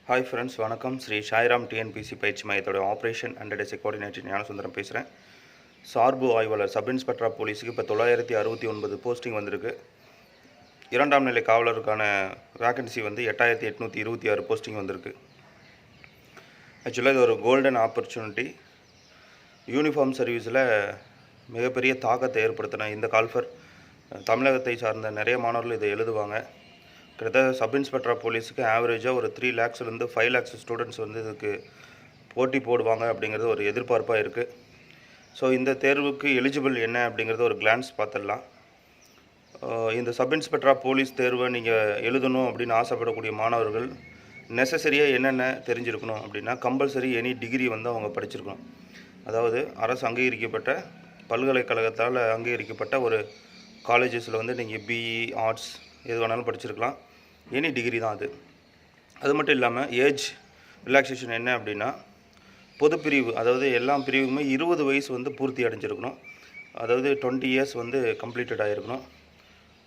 Hi friends, வணக்கம். Sri Sairam TNPSC பயிற்சி மையத்தோட operation and desk coordinator Gnanasundaram பேசுகிறேன். சார்பு ஆய்வாளர் சப் இன்ஸ்பெக்டர் ஆஃப் போலீஸுக்கு இப்போ 969 போஸ்டிங் வந்திருக்கு. 2ஆம் நிலை காவலருக்கான வேகன்சி வந்து 8826 போஸ்டிங் வந்திருக்கு. ஆக்சுவலாக இது ஒரு கோல்டன் ஆப்பர்ச்சுனிட்டி. யூனிஃபார்ம் சர்வீஸில் மிகப்பெரிய தாக்கத்தை ஏற்படுத்தின இந்த கால்ஃபர் தமிழகத்தை சார்ந்த நிறைய மாணவர்கள் இதை எழுதுவாங்க. கிட்டத்தட்ட சப் இன்ஸ்பெக்டர் ஆஃப் போலீஸுக்கு ஆவரேஜாக ஒரு 3 lakhsலேருந்து 5 lakhs ஸ்டூடெண்ட்ஸ் வந்து இதுக்கு போட்டி போடுவாங்க அப்படிங்கிறது ஒரு எதிர்பார்ப்பாக இருக்குது. ஸோ இந்த தேர்வுக்கு எலிஜிபிள் என்ன அப்படிங்கிறத ஒரு கிளான்ஸ் பார்த்துடலாம். இந்த சப் இன்ஸ்பெக்டர் ஆஃப் போலீஸ் தேர்வை நீங்கள் எழுதணும் அப்படின்னு ஆசைப்படக்கூடிய மாணவர்கள் நெசசரியாக என்னென்ன தெரிஞ்சிருக்கணும் அப்படின்னா, கம்பல்சரி எனி டிகிரி வந்து அவங்க படிச்சிருக்கணும். அதாவது அரசு அங்கீகரிக்கப்பட்ட பல்கலைக்கழகத்தால் அங்கீகரிக்கப்பட்ட ஒரு காலேஜஸில் வந்து நீங்கள் பிஇ ஆர்ட்ஸ் எது வேணாலும் படிச்சிருக்கலாம். எனி டிகிரி தான் அது. அது மட்டும் இல்லாமல் ஏஜ் ரிலாக்ஸேஷன் என்ன அப்படின்னா, பொதுப்பிரிவு, அதாவது எல்லா பிரிவுக்குமே 20 வயசு வந்து பூர்த்தி அடைஞ்சிருக்கணும். அதாவது 20 years வந்து கம்ப்ளீட்டட் ஆகிருக்கணும்.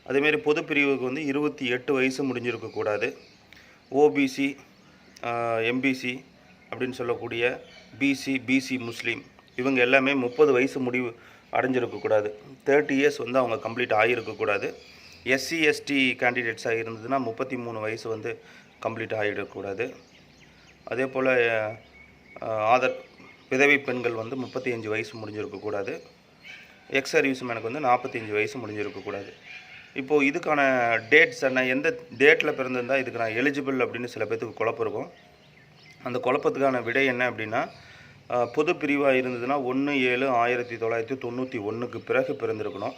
அதேமாரி பொதுப்பிரிவுக்கு வந்து 28 வயசு முடிஞ்சிருக்கக்கூடாது. ஓபிசி, எம்பிசி அப்படின்னு சொல்லக்கூடிய பிசி முஸ்லீம் இவங்க எல்லாமே 30 வயசு முடிவு அடைஞ்சிருக்கக்கூடாது. 30 years வந்து அவங்க கம்ப்ளீட் ஆகியிருக்கக்கூடாது. எஸ்சி எஸ்டி கேண்டிடேட்ஸாக இருந்ததுன்னா 33 வயசு வந்து கம்ப்ளீட் ஆகிடக்கூடாது. அதே போல் விதவை பெண்கள் வந்து 35 வயசு முடிஞ்சிருக்கக்கூடாது. எக்ஸ் சர்வீஸ்மேனுக்கு வந்து 45 வயசு முடிஞ்சிருக்கக்கூடாது. இப்போது இதுக்கான டேட்ஸ் என்ன, எந்த டேட்டில் பிறந்திருந்தால் இதுக்கு நான் எலிஜிபிள் அப்படின்னு சில பேர்த்துக்கு குழப்பம் இருக்கும். அந்த குழப்பத்துக்கான விடை என்ன அப்படின்னா, பொது பிரிவாக இருந்ததுன்னா 1/7/1991 பிறகு பிறந்திருக்கணும்.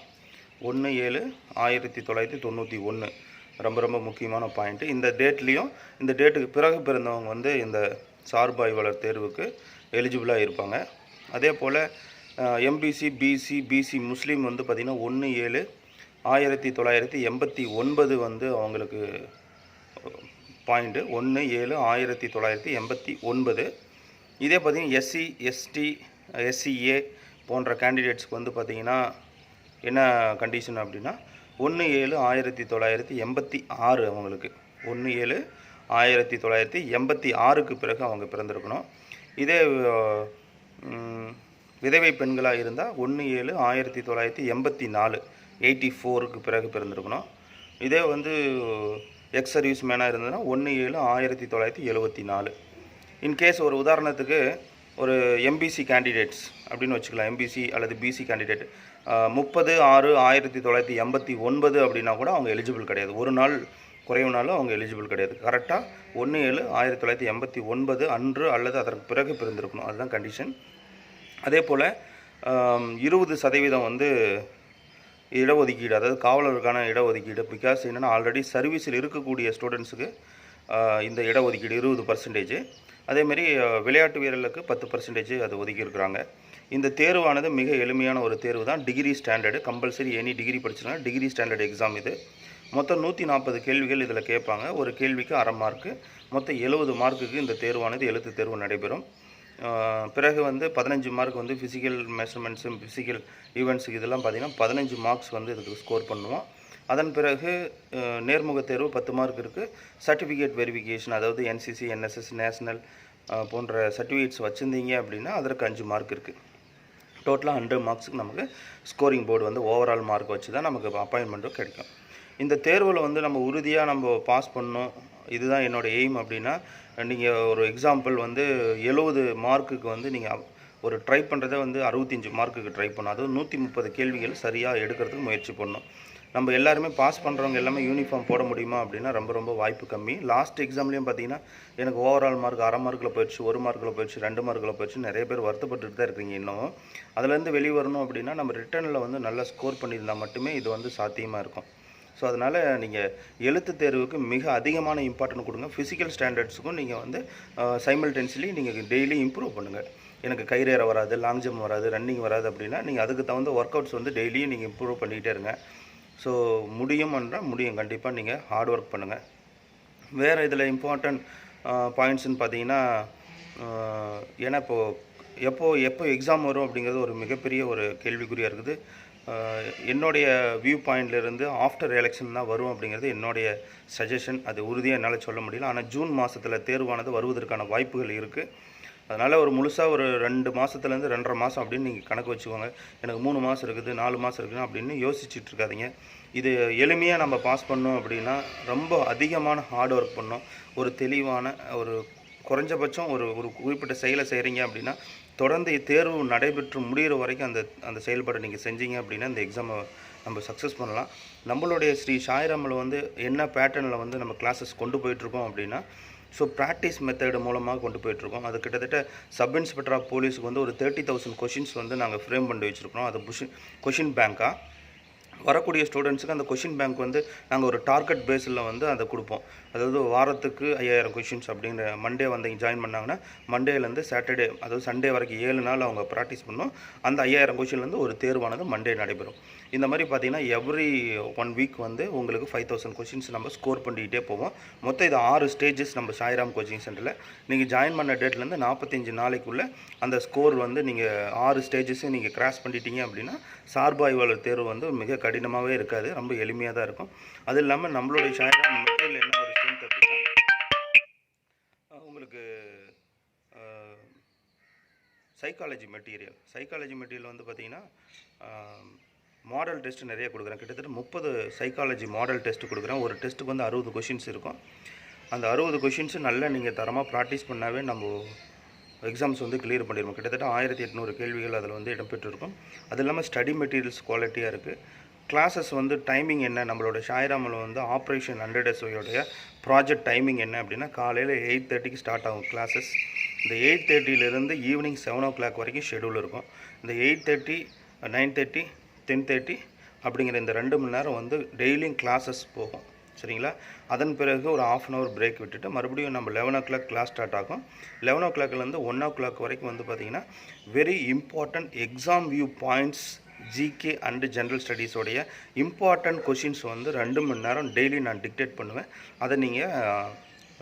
1/7/1991 ரொம்ப முக்கியமான பாயிண்ட்டு. இந்த டேட்லேயும் இந்த டேட்டுக்கு பிறகு பிறந்தவங்க வந்து இந்த சார்பு ஆய்வாளர் தேர்வுக்கு எலிஜிபிளாக இருப்பாங்க. அதே போல் எம்பிசி, பிசி முஸ்லீம் வந்து பார்த்திங்கன்னா 1/7/1989 வந்து அவங்களுக்கு பாயிண்ட்டு. 1/7/1989. இதே பார்த்திங்கன்னா எஸ்சி எஸ்டி எஸ்சிஏ போன்ற கேண்டிடேட்ஸ்க்கு வந்து பார்த்திங்கன்னா என்ன கண்டிஷன் அப்படின்னா, 1/7/1986 அவங்களுக்கு 1/7/1986க்கு பிறகு அவங்க பிறந்திருக்கணும். இதே விதவை பெண்களாக இருந்தால் 1/7/1984 பிறகு பிறந்திருக்கணும். இதே வந்து எக்ஸ் சர்வீஸ் மேனாக இருந்ததுன்னா 1/7/1974. இன்கேஸ் ஒரு உதாரணத்துக்கு ஒரு எம்பிசி கேண்டிடேட்ஸ் அப்படின்னு வச்சுக்கலாம். எம்பிசி அல்லது பிசி கேண்டிடேட் 30/6/1989 அப்படின்னா கூட அவங்க எலிஜிபிள் கிடையாது. ஒரு நாள் குறைவுனாலும் அவங்க எலிஜிபிள் கிடையாது. கரெக்டாக 1/7/1989 அன்று அல்லது அதற்கு பிறகு பிறந்திருக்கணும். அதுதான் கண்டிஷன். அதே போல் 20% வந்து இடஒதுக்கீடு, அதாவது காவலருக்கான இடஒதுக்கீடு. பிகாஸ் என்னென்னா, ஆல்ரெடி சர்வீஸில் இருக்கக்கூடிய ஸ்டூடெண்ட்ஸுக்கு இந்த இடஒதுக்கீடு 20%. அதேமாரி விளையாட்டு வீரர்களுக்கு 10% அது ஒதுக்கியிருக்கிறாங்க. இந்த தேர்வானது மிக எளிமையான ஒரு தேர்வு தான். Degree standard, compulsory any degree படிச்சிருக்காங்க. டிகிரி ஸ்டாண்டர்டு எக்ஸாம் இது. மொத்தம் 140 கேள்விகள் இதில் கேட்பாங்க. ஒரு கேள்விக்கு அரை மார்க்கு. மொத்தம் 70 மார்க்குக்கு இந்த தேர்வானது எழுத்து தேர்வு நடைபெறும். பிறகு வந்து 15 மார்க் வந்து ஃபிசிக்கல் மெஷர்மெண்ட்ஸு, ஃபிசிக்கல் ஈவெண்ட்ஸுக்கு இதெல்லாம் பார்த்திங்கன்னா 15 மார்க்ஸ் வந்து இதுக்கு ஸ்கோர் பண்ணுவோம். அதன் பிறகு நேர்முக தேர்வு 10 மார்க் இருக்குது. சர்டிஃபிகேட் வெரிஃபிகேஷன், அதாவது என்சிசி, என்எஸ்எஸ், நேஷ்னல் போன்ற சர்டிஃபிகேட்ஸ் வச்சுருந்தீங்க அப்படின்னா அதற்கு 5 மார்க் இருக்குது. டோட்டலாக 100 மார்க்ஸுக்கு நமக்கு ஸ்கோரிங் போர்டு வந்து ஓவரால் மார்க் வச்சு தான் நமக்கு அப்பாயின்மெண்ட்டும் கிடைக்கும். இந்த தேர்வில் வந்து நம்ம உறுதியாக நம்ம பாஸ் பண்ணணும், இதுதான் என்னோடய எய்ம் அப்படின்னா, நீங்கள் ஒரு எக்ஸாம்பிள் வந்து 70 மார்க்குக்கு வந்து நீங்கள் ஒரு ட்ரை பண்ணுறதை வந்து 65 மார்க்குக்கு ட்ரை பண்ணணும். அதுவும் 130 கேள்விகள் சரியாக எடுக்கிறதுக்கு முயற்சி பண்ணணும். நம்ம எல்லாருமே பாஸ் பண்ணுறவங்க எல்லாமே யூனிஃபார்ம் போட முடியுமா அப்படின்னா ரொம்ப வாய்ப்பு கம்மி. லாஸ்ட் எக்ஸாம்லேயும் பார்த்தீங்கன்னா எனக்கு ஓவரால் மார்க் அரை மார்க்கில் போயிடுச்சு, 1 மார்க்கில் போயிடுச்சு, 2 மார்க்கில் போயிடுச்சு. நிறைய பேர் வருத்தப்பட்டுட்டு தான் இருக்கீங்க. இன்னும் அதுலேருந்து வெளியே வரணும் அப்படின்னா நம்ம ரிட்டனில் வந்து நல்லா ஸ்கோர் பண்ணியிருந்தால் மட்டுமே இது வந்து சாத்தியமாக இருக்கும். ஸோ அதனால் நீங்கள் எழுத்து தேர்வுக்கு மிக அதிகமான இம்பார்ட்டன்ட் கொடுங்க. ஃபிசிக்கல் ஸ்டாண்டர்ட்ஸுக்கும் நீங்கள் வந்து சைமல்டேனியஸ்லி நீங்கள் டெய்லி இம்ப்ரூவ் பண்ணுங்கள். எனக்கு கைரேற வராது, லாங் ஜம்ப் வராது, ரன்னிங் வராது அப்படின்னா நீங்கள் அதுக்கு தகுந்த ஒர்க் அவுட்ஸ் வந்து டெய்லியும் நீங்கள் இம்ப்ரூவ் பண்ணிக்கிட்டே இருங்க. ஸோ முடியும். கண்டிப்பாக நீங்கள் ஹார்ட் ஒர்க் பண்ணுங்கள். வேறு இதில் இம்பார்ட்டன்ட் பாயிண்ட்ஸ்ன்னு பார்த்தீங்கன்னா, ஏன்னா எப்போ எக்ஸாம் வரும் அப்படிங்கிறது ஒரு மிகப்பெரிய ஒரு கேள்விக்குறியாக இருக்குது. என்னுடைய வியூ பாயிண்ட்லேருந்து ஆஃப்டர் எலெக்ஷன் தான் வரும் அப்படிங்கிறது என்னுடைய சஜஷன். அது உறுதியாக என்னால் சொல்ல முடியல. ஆனால் ஜூன் மாதத்தில் தேர்வானது வருவதற்கான வாய்ப்புகள் இருக்குது. அதனால் ஒரு முழுசாக ஒரு 2 மாதத்துலேருந்து 2.5 மாதம் அப்படின்னு நீங்கள் கணக்கு வச்சுக்கோங்க. எனக்கு 3 மாதம் இருக்குது, 4 மாதம் இருக்குதுன்னு அப்படின்னு யோசிச்சுட்டு இருக்காதீங்க. இது எளிமையாக நம்ம பாஸ் பண்ணோம் அப்படின்னா ரொம்ப அதிகமான ஹார்ட் ஒர்க் பண்ணோம். ஒரு தெளிவான ஒரு குறைஞ்சபட்சம் ஒரு ஒரு குறிப்பிட்ட செயலை செய்கிறீங்க அப்படின்னா தொடர்ந்து தேர்வு நடைபெற்று முடிகிற வரைக்கும் அந்த செயல்பாடை நீங்கள் செஞ்சீங்க அப்படின்னா இந்த எக்ஸாமை நம்ம சக்ஸஸ் பண்ணலாம். நம்மளுடைய ஸ்ரீ சாய்ராமில் வந்து என்ன பேட்டர்னில் வந்து நம்ம கிளாஸஸ் கொண்டு போயிட்டுருக்கோம் அப்படின்னா, ஸோ ப்ராக்டிஸ் மெத்தடு மூலமாக கொண்டு போயிட்டுருக்கோம். அது கிட்டத்தட்ட சப் இன்ஸ்பெக்டர் ஆஃப் போலீஸுக்கு வந்து ஒரு 30,000 கொஷின்ஸ் வந்து நாங்கள் ஃப்ரேம் பண்ணி வச்சுருக்கோம். அது கொஷின் பேங்காக வரக்கூடிய ஸ்டூடெண்ட்ஸுக்கு அந்த கொஷின் பேங்க் வந்து நாங்கள் ஒரு டார்கெட் பேஸில் வந்து அதை கொடுப்போம். அதாவது வாரத்துக்கு 5000 கொஷின்ஸ் அப்படிங்கிற மண்டே வந்து இங்கே ஜாயின் பண்ணாங்கன்னா மண்டேலேருந்து சாட்டர்டே அதாவது சண்டே வரைக்கும் 7 நாள் அவங்க ப்ராக்டிஸ் பண்ணோம். அந்த 5000 கொஷின்லேருந்து ஒரு தேர்வானது மண்டே நடைபெறும். இந்த மாதிரி பார்த்தீங்கன்னா எவ்ரி 1 வீக் வந்து உங்களுக்கு 5000 கொஷின்ஸ் நம்ம ஸ்கோர் பண்ணிக்கிட்டே போவோம். மொத்தம் இது 6 ஸ்டேஜஸ் நம்ம சாய்ராம் கோச்சிங் சென்டரில். நீங்கள் ஜாயின் பண்ண டேட்லேருந்து 45 நாளைக்குள்ளே அந்த ஸ்கோர் வந்து நீங்கள் 6 ஸ்டேஜஸையும் நீங்கள் கிராஸ் பண்ணிட்டீங்க அப்படின்னா சார்பு ஆய்வாளர் தேர்வு வந்து மிக கடினமாகவே இருக்காது, ரொம்ப எளிமையாக தான் இருக்கும். அது இல்லாமல் நம்மளுடைய சாய்ராம் மெட்டீரியல் என்ன ஒரு ஸ்ட்ரென்த் அப்படின்னா உங்களுக்கு சைக்காலஜி மெட்டீரியல் வந்து பார்த்திங்கன்னா மாடல் டெஸ்ட் நிறைய கொடுக்குறேன். கிட்டத்தட்ட 30 சைக்காலஜி மாடல் டெஸ்ட் கொடுக்குறேன். ஒரு டெஸ்ட்டுக்கு வந்து 60 கொஷின்ஸ் இருக்கும். அந்த 60 கொஷின்ஸு நல்லா நீங்கள் தரமாக ப்ராக்டிஸ் பண்ணாவே நம்ம எக்ஸாம்ஸ் வந்து கிளியர் பண்ணிடுவோம். கிட்டத்தட்ட 1800 கேள்விகள் அதில் வந்து இடம்பெற்றிருக்கும். அது இல்லாமல் ஸ்டடி மெட்டீரியல்ஸ் குவாலிட்டியாக இருக்குது. கிளாஸஸ் வந்து டைமிங் என்ன, நம்மளோட சாய்ராமில் வந்து ஆப்ரேஷன் 100SOடைய ப்ராஜெக்ட் டைமிங் என்ன அப்படின்னா காலையில் 8:30க்கு ஸ்டார்ட் ஆகும் கிளாஸஸ். இந்த 8:30லேருந்து ஈவினிங் 7 o'clock வரைக்கும் ஷெடியூல் இருக்கும். இந்த 8:30, 9:30, 10:30 அப்படிங்கிற இந்த 2 மணி நேரம் வந்து டெய்லியும் கிளாஸஸ் போகும். சரிங்களா? அதன் பிறகு ஒரு 1/2 hour பிரேக் விட்டுட்டு மறுபடியும் நம்ம 11 o'clock கிளாஸ் ஸ்டார்ட் ஆகும். 11 o'clockலேருந்து 1 o'clock வரைக்கும் வந்து பார்த்திங்கன்னா very important exam view points GK and general ஸ்டடீஸோடைய இம்பார்ட்டன்ட் கொஷின்ஸ் வந்து 2 மணி நேரம் டெய்லி நான் டிக்டேட் பண்ணுவேன். அதை நீங்கள்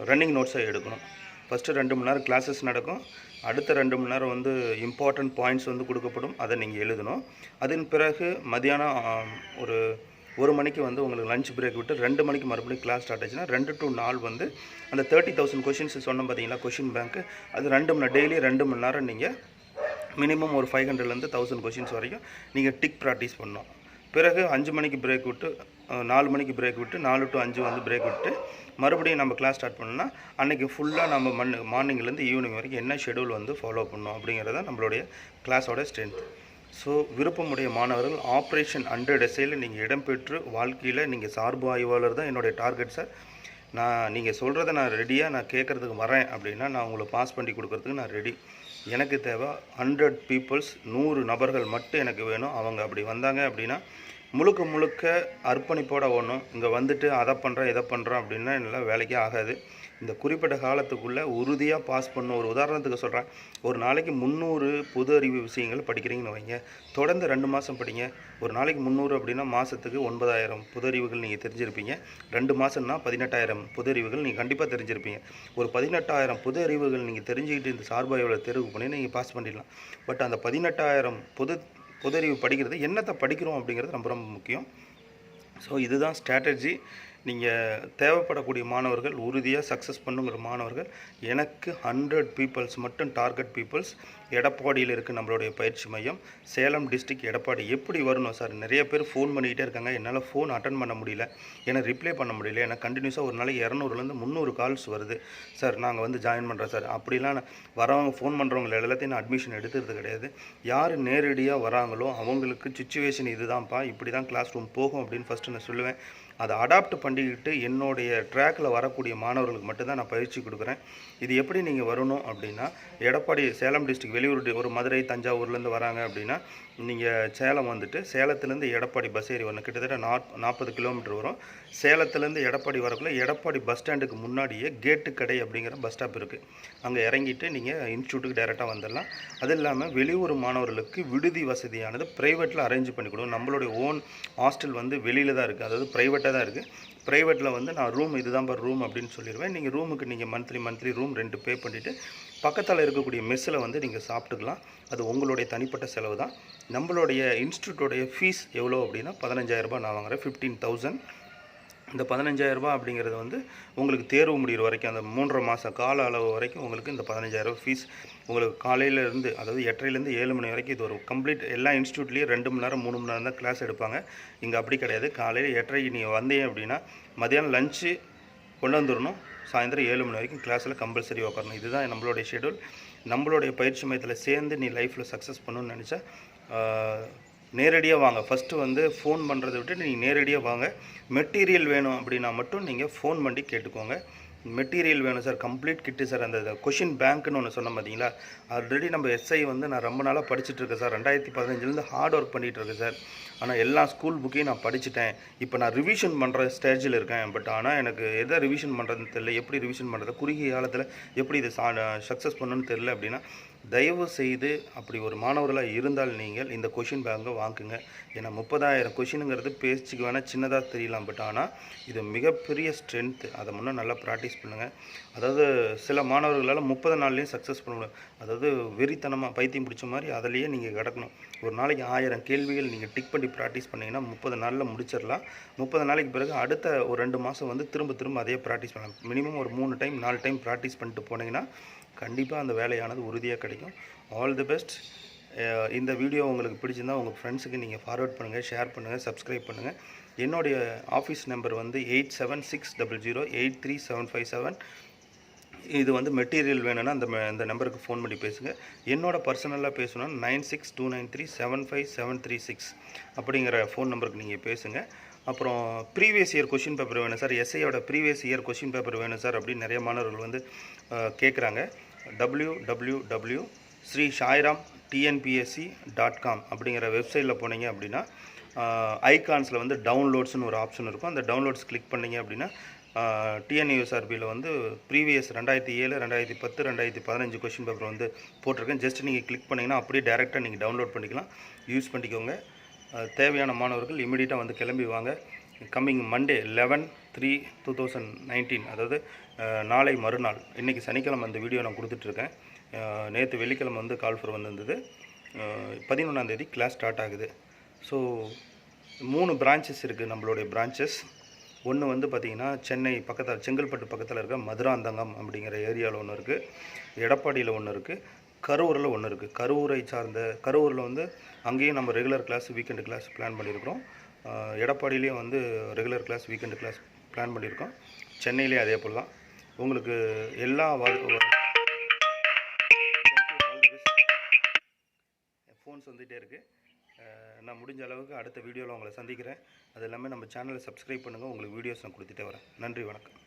ரன்னிங் நோட்ஸாக எடுக்கணும். ஃபஸ்ட்டு 2 மணி நேரம் கிளாஸஸ் நடக்கும். அடுத்த 2 மணி நேரம் வந்து இம்பார்ட்டன்ட் பாயிண்ட்ஸ் வந்து கொடுக்கப்படும், அதை நீங்கள் எழுதணும். அதன் பிறகு மதியானம் ஒரு 1 மணிக்கு வந்து உங்களுக்கு லஞ்ச் பிரேக் விட்டு 2 மணிக்கு மறுபடியும் கிளாஸ் ஸ்டார்ட் ஆச்சுன்னா 2 to 4 வந்து அந்த 30,000 கொஷின்ஸ் சொன்னோம் பார்த்தீங்களா கொஷின் பேங்க்கு, அது 2 மணி டெய்லி 2 மணி நேரம் நீங்கள் மினிமம் ஒரு 500லேருந்து 1000 கொஷின்ஸ் வரைக்கும் நீங்கள் டிக் ப்ராக்டிஸ் பண்ணணும். பிறகு 5 மணிக்கு பிரேக் விட்டு 4 மணிக்கு பிரேக் விட்டு 4 to 5 வந்து பிரேக் விட்டு மறுபடியும் நம்ம கிளாஸ் ஸ்டார்ட் பண்ணோம்னா அன்றைக்கி ஃபுல்லாக நம்ம மார்னிங்லேருந்து ஈவினிங் வரைக்கும் என்ன ஷெடியூல் வந்து ஃபாலோ பண்ணணும் அப்படிங்கிறத நம்மளுடைய கிளாஸோட ஸ்ட்ரென்த். ஸோ விருப்பமுடைய மாணவர்கள் ஆப்ரேஷன் 100SIயில் நீங்கள் இடம்பெற்று வாழ்க்கையில் நீங்கள் சார்பு ஆய்வாளர் தான் என்னுடைய டார்கெட் சார். நீங்கள் சொல்கிறத நான் ரெடியாக நான் கேட்குறதுக்கு வரேன் அப்படின்னா நான் உங்களை பாஸ் பண்ணி கொடுக்குறதுக்கு நான் ரெடி. எனக்கு தேவை 100 பீப்புள்ஸ், 100 நபர்கள் மட்டும் எனக்கு வேணும். அவங்க அப்படி வந்தாங்க அப்படின்னா முழுக்க அர்ப்பணிப்போட ஓடணும். இங்கே வந்துட்டு அதை பண்ணுறேன் இதை பண்ணுறேன் அப்படின்னா என்னால் வேலைக்கே ஆகாது. இந்த குறிப்பிட்ட காலத்துக்குள்ளே உறுதியாக பாஸ் பண்ணணும். ஒரு உதாரணத்துக்கு சொல்கிறேன், ஒரு நாளைக்கு 300 பொது அறிவு விஷயங்கள் படிக்கிறீங்கன்னு வைங்க. தொடர்ந்து 2 மாதம் படிங்க. ஒரு நாளைக்கு 300 அப்படின்னா மாதத்துக்கு 9,000 பொது அறிவுகள் நீங்கள் தெரிஞ்சிருப்பீங்க. 2 மாதம்னா 18,000 பொது அறிவுகள் நீங்கள் கண்டிப்பாக தெரிஞ்சிருப்பீங்க. ஒரு 18,000 பொது அறிவுகள் நீங்கள் தெரிஞ்சுக்கிட்டு இந்த சார்பாய்வில் தேர்வு பண்ணி நீங்கள் பாஸ் பண்ணிடலாம். பட் அந்த 18,000 பொது அறிவு படிக்கிறது என்னத்தை படிக்கிறோம் அப்படிங்கிறது ரொம்ப முக்கியம். ஸோ இதுதான் ஸ்ட்ராட்டஜி. நீங்கள் தேவைப்படக்கூடிய மாணவர்கள் உறுதியாக சக்ஸஸ் பண்ணுங்கிற மாணவர்கள் எனக்கு 100 பீப்புள்ஸ் மட்டும் டார்கெட் பீப்புள்ஸ். எடப்பாடியில் இருக்குது நம்மளுடைய பயிற்சி மையம், சேலம் டிஸ்ட்ரிக்ட் எடப்பாடி. எப்படி வரணும் சார்? நிறைய பேர் ஃபோன் பண்ணிக்கிட்டே இருக்காங்க. என்னால் ஃபோன் அட்டன் பண்ண முடியல, ஏன்னா ரிப்ளை பண்ண முடியல. எனக்கு கண்டினியூஸாக ஒரு நாளைக்கு 200லேருந்து 300 கால்ஸ் வருது. சார் நாங்கள் வந்து ஜாயின் பண்ணுறோம் சார். அப்படிலாம் வரவங்க ஃபோன் பண்ணுறவங்க எல்லாத்தையும் நான் அட்மிஷன் எடுத்துகிறது கிடையாது. யார் நேரடியாக வராங்களோ அவங்களுக்கு சுச்சுவேஷன் இதுதான்ப்பா, இப்படி தான் கிளாஸ் ரூம் போகும் அப்படின்னு ஃபஸ்ட்டு நான் சொல்லுவேன். அதை அடாப்ட் பண்ணிக்கிட்டு என்னுடைய ட்ராக்கில் வரக்கூடிய மாணவர்களுக்கு மட்டும்தான் நான் பயிற்சி கொடுக்குறேன். இது எப்படி நீங்கள் வரணும் அப்படின்னா, எடப்பாடி சேலம் டிஸ்ட்ரிக்ட் வெளியூர் ஒரு மதுரை தஞ்சாவூர்லேருந்து வராங்க அப்படின்னா நீங்கள் சேலம் வந்துட்டு சேலத்துலேருந்து எடப்பாடி பஸ் ஏறி வரணும். கிட்டத்தட்ட 40 கிலோமீட்டர் வரும். சேலத்துலேருந்து எடப்பாடி வரக்குள்ள எடப்பாடி பஸ் ஸ்டாண்டுக்கு முன்னாடியே கேட்டு கடை அப்படிங்கிற பஸ் ஸ்டாப் இருக்குது. அங்கே இறங்கிட்டு நீங்கள் இன்ஸ்டியூட்டுக்கு டைரெக்டாக வந்துடலாம். அது இல்லாமல் வெளியூர் மாணவர்களுக்கு விடுதி வசதியானது ப்ரைவேட்டில் அரேஞ்ச் பண்ணி கொடுக்கும். நம்மளுடைய ஓன் ஹாஸ்டல் வந்து வெளியில் தான் இருக்குது, அதாவது ப்ரைவேட்டாக தான் இருக்குது. ப்ரைவேட்டில் வந்து நான் ரூம் இதுதான் ரூம் அப்படின்னு சொல்லிடுவேன். நீங்கள் ரூமுக்கு நீங்கள் மந்த்லி ரூம் ரெண்ட் பே பண்ணிவிட்டு பக்கத்தில் இருக்கக்கூடிய மெஸ்ஸில் வந்து நீங்கள் சாப்பிட்டுக்கலாம். அது உங்களுடைய தனிப்பட்ட செலவு தான். நம்மளுடைய இன்ஸ்டியூட்டோடைய ஃபீஸ் எவ்வளோ அப்படின்னா 15,000 நான் வாங்குகிறேன், 15,000. இந்த 15,000 அப்படிங்கிறது வந்து உங்களுக்கு தேர்வு முடிகிற வரைக்கும், அந்த 3.5 மாத கால அளவு வரைக்கும் உங்களுக்கு இந்த 15,000 ஃபீஸ் உங்களுக்கு காலையிலேருந்து, அதாவது 8:30லேருந்து 7 மணி வரைக்கும் இது ஒரு கம்ப்ளீட். எல்லா இன்ஸ்டியூட்லேயும் 2 மணி நேரம் 3 மணி நேரம் தான் கிளாஸ் எடுப்பாங்க. இங்கே அப்படி கிடையாது. காலையில் 8:30க்கு நீங்கள் வந்தீங்க அப்படின்னா மதியானம் லஞ்சு கொண்டு வந்துடணும். சாயந்தரம் 7 மணி வரைக்கும் கிளாஸில் கம்பல்சரி உட்காரணும். இதுதான் நம்மளுடைய ஷெடியூல். நம்மளுடைய பயிற்சி மையத்தில் சேர்ந்து நீ லைஃப்பில் சக்ஸஸ் பண்ணணும்னு நினச்சா நேரடியாக வாங்க. ஃபஸ்ட்டு வந்து ஃபோன் பண்ணுறதை விட்டு நீங்கள் நேரடியாக வாங்க. மெட்டீரியல் வேணும் அப்படின்னா மட்டும் நீங்கள் ஃபோன் பண்ணி கேட்டுக்கோங்க. மெட்டீரியல் வேணும் சார், கம்ப்ளீட் கிட்டு சார். அந்த கொஷின் பேங்க்னு ஒன்று சொன்னோம் பார்த்தீங்களா, ஆல்ரெடி நம்ம எஸ்ஐ வந்து நான் ரொம்ப நாளாக படிச்சுட்ருக்கேன் சார். 2015லேருந்து ஹார்ட் ஒர்க் பண்ணிகிட்ருக்கேன் சார். ஆனால் எல்லா ஸ்கூல் புக்கையும் நான் படிச்சுட்டேன். இப்போ நான் ரிவிஷன் பண்ணுற ஸ்டேஜில் இருக்கேன். பட் ஆனால் எனக்கு எதை ரிவிஷன் பண்ணுறதுன்னு தெரியல, எப்படி ரிவிஷன் பண்ணுறது, குறுகிய காலத்தில் எப்படி இதை சக்ஸஸ் பண்ணணும்னு தெரியல அப்படின்னா, தயவு செய்து அப்படி ஒரு மாணவர்களாக இருந்தால் நீங்கள் இந்த கொஷின் பேங்கை வாங்குங்க. ஏன்னா 30,000 கொஷினுங்கிறது பேச்சுக்கு வேணால் சின்னதாக தெரியலாம். பட் ஆனால் இது மிகப்பெரிய ஸ்ட்ரென்த்து. அதை முன்னே நல்லா ப்ராக்டிஸ் பண்ணுங்கள். அதாவது சில மாணவர்களால் 30 நாள்லேயும் சக்ஸஸ் பண்ண முடியும். அதாவது வெறித்தனமாக பைத்தியம் பிடிச்ச மாதிரி அதிலேயே நீங்கள் கிடக்கணும். ஒரு நாளைக்கு 1000 கேள்விகள் நீங்கள் டிக் பண்ணி ப்ராக்டிஸ் பண்ணிங்கன்னா 30 நாளில் முடிச்சிடலாம். 30 நாளைக்கு பிறகு அடுத்த ஒரு 2 மாதம் வந்து திரும்ப அதே ப்ராக்டிஸ் பண்ணலாம். மினிமம் ஒரு 3 டைம் 4 டைம் ப்ராக்டிஸ் பண்ணிட்டு போனீங்கன்னா கண்டிப்பாக அந்த வேலையானது உறுதியாக கிடைக்கும். All the best. இந்த வீடியோ உங்களுக்கு பிடிச்சிருந்தால் உங்கள் ஃப்ரெண்ட்ஸுக்கு நீங்கள் ஃபார்வர்ட் பண்ணுங்கள், ஷேர் பண்ணுங்கள், சப்ஸ்கிரைப் பண்ணுங்கள். என்னுடைய ஆஃபீஸ் நம்பர் வந்து 8760083757. இது வந்து மெட்டீரியல் வேணும்னா அந்த நம்பருக்கு ஃபோன் பண்ணி பேசுங்க. என்னோடய பர்சனலாக பேசணும்னா 9629375736 அப்படிங்கிற ஃபோன் நம்பருக்கு நீங்கள் பேசுங்க. அப்புறம் ப்ரீவியஸ் இயர் கொஷின் பேப்பர் வேணும் சார், எஸ்ஐயோட ப்ரீவியஸ் இயர் கொஷின் பேப்பர் வேணும் சார் அப்படின்னு நிறைய மாணவர்கள் வந்து கேட்குறாங்க. www.srisairamtnpsc.com அப்படிங்கிற வெப்சைட்டில் போனீங்க அப்படின்னா ஐகான்ஸில் வந்து டவுன்லோட்ஸ்னு ஒரு ஆப்ஷன் இருக்கும். அந்த டவுன்லோட்ஸ் கிளிக் பண்ணிங்க அப்படின்னா டிஎன்யூஎஸ்ஆர்பியில் வந்து ப்ரீவியஸ் 2007, 2010, 2015 கொஷின் பேப்பர் வந்து போட்டிருக்கேன். ஜஸ்ட் நீங்கள் கிளிக் பண்ணிங்கன்னா அப்படியே டேரெக்டாக நீங்கள் டவுன்லோட் பண்ணிக்கலாம், யூஸ் பண்ணிக்கோங்க. தேவையான மாணவர்கள் இமீடியட்டாக வந்து கிளம்பி வாங்க. கம்மிங் மண்டே 11/3/2019, அதாவது நாளை மறுநாள், இன்றைக்கி சனிக்கிழமை அந்த வீடியோ நான் கொடுத்துட்ருக்கேன். நேற்று வெள்ளிக்கிழமை வந்து கால்ஃபர் வந்திருந்தது. 11ஆம் தேதி கிளாஸ் ஸ்டார்ட் ஆகுது. ஸோ 3 பிரான்ச்சஸ் இருக்குது நம்மளுடைய பிரான்ச்சஸ். ஒன்று வந்து பார்த்திங்கன்னா சென்னை பக்கத்தில் செங்கல்பட்டு பக்கத்தில் இருக்க மதுராந்தகம் அப்படிங்கிற ஏரியாவில் ஒன்று இருக்குது, எடப்பாடியில் ஒன்று இருக்குது, கரூரில் ஒன்று இருக்குது. கரூரில் வந்து அங்கேயும் நம்ம regular class weekend class plan பண்ணியிருக்கிறோம். எடப்பாடியிலையும் வந்து regular class weekend class plan பண்ணியிருக்கோம். சென்னையிலேயும் அதே போல் தான். உங்களுக்கு எல்லா ஃபோன்ஸ் வந்துகிட்டே இருக்குது. நான் முடிஞ்ச அளவுக்கு அடுத்த வீடியோவில் உங்களை சந்திக்கிறேன். அது எல்லாமே நம்ம சேனலை சப்ஸ்கிரைப் பண்ணுங்கள். உங்களுக்கு வீடியோஸ் நான் கொடுத்துட்டே வரேன். நன்றி, வணக்கம்.